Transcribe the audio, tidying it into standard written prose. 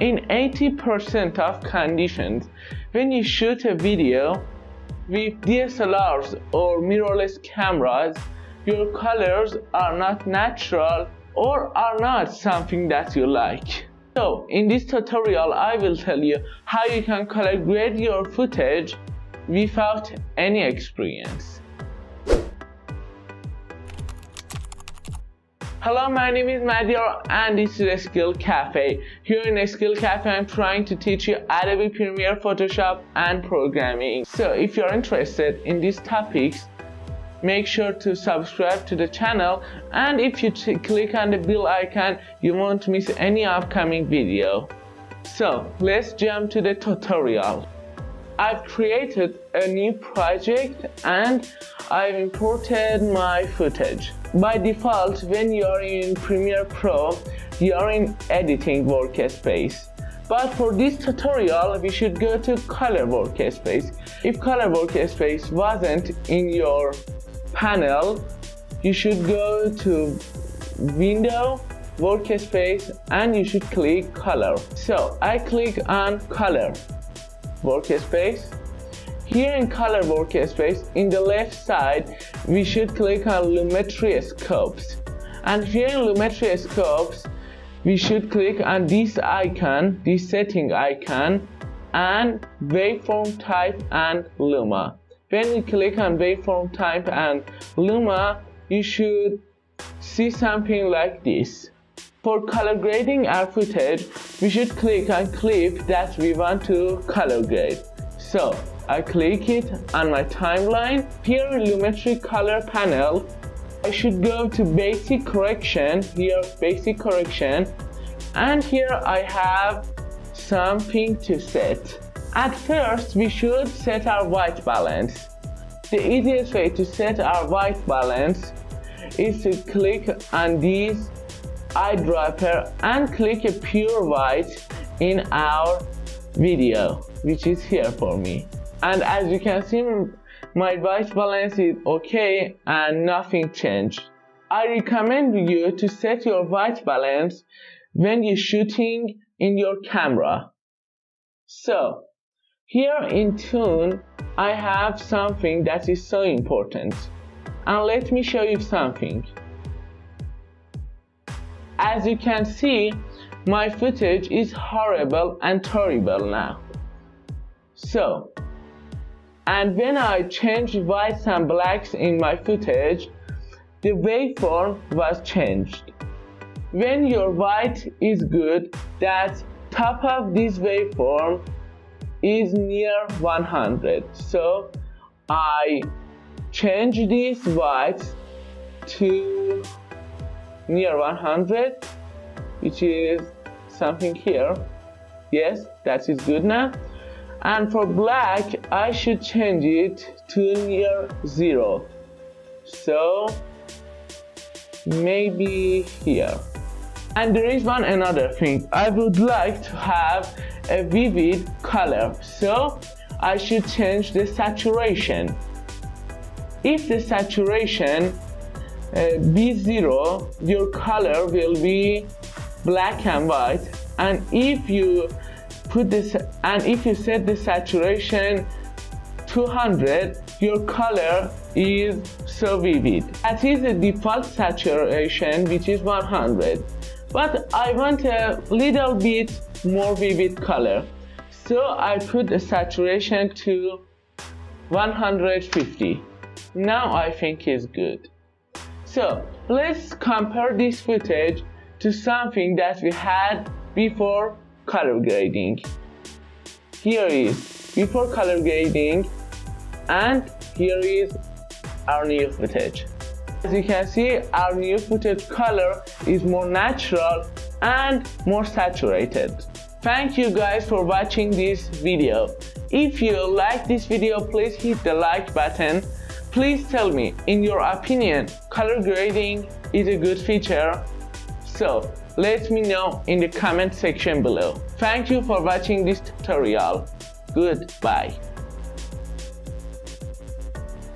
In 80% of conditions, when you shoot a video with DSLRs or mirrorless cameras, your colors are not natural or are not something that you like. So in this tutorial I will tell you how you can color grade your footage without any experience. Hello, my name is Mahdiyar and this is a Skill Cafe. Here in a Skill Cafe I'm trying to teach you Adobe Premiere, Photoshop and programming. So if you're interested in these topics, make sure to subscribe to the channel, and if you click on the bell icon you won't miss any upcoming video. So let's jump to the tutorial. I've created a new project and I've imported my footage. By default, when you're in Premiere Pro, you're in Editing Workspace. But for this tutorial, we should go to Color Workspace. If Color Workspace wasn't in your panel, you should go to Window, Workspace, and you should click Color. So I click on Color Workspace. Here in Color Workspace, in the left side, we should click on Lumetri Scopes. And here in Lumetri Scopes, we should click on this icon, this setting icon, and Waveform Type and Luma. When you click on Waveform Type and Luma, you should see something like this. For color grading our footage, we should click on clip that we want to color grade. So I click it on my timeline. Here in Lumetri Color panel, I should go to Basic Correction, here Basic Correction, and here I have something to set. At first, we should set our white balance. The easiest way to set our white balance is to click on this eyedropper and click a pure white in our video, which is here for me. And as you can see, my white balance is okay and nothing changed. I recommend you to set your white balance when you're shooting in your camera. So here in Tune, I have something that is so important, and let me show you something. As you can see, my footage is horrible and terrible now. So, and when I changed whites and blacks in my footage, the waveform was changed. When your white is good, that top of this waveform is near 100. So I change these whites to near 100, which is something here. Yes, that is good now. And for black, I should change it to near 0. So maybe here. And there is another thing. I would like to have a vivid color, so I should change the saturation. If the saturation be 0, your color will be black and white, and if you set the saturation 200, your color is so vivid. That is the default saturation, which is 100. But I want a little bit more vivid color, so I put the saturation to 150. Now I think it's good. So let's compare this footage to something that we had before color grading. Here is before color grading, and here is our new footage. As you can see, our new footage color is more natural and more saturated. Thank you guys for watching this video. If you like this video, please hit the like button. Please tell me, in your opinion, color grading is a good feature? So let me know in the comment section below. Thank you for watching this tutorial. Goodbye.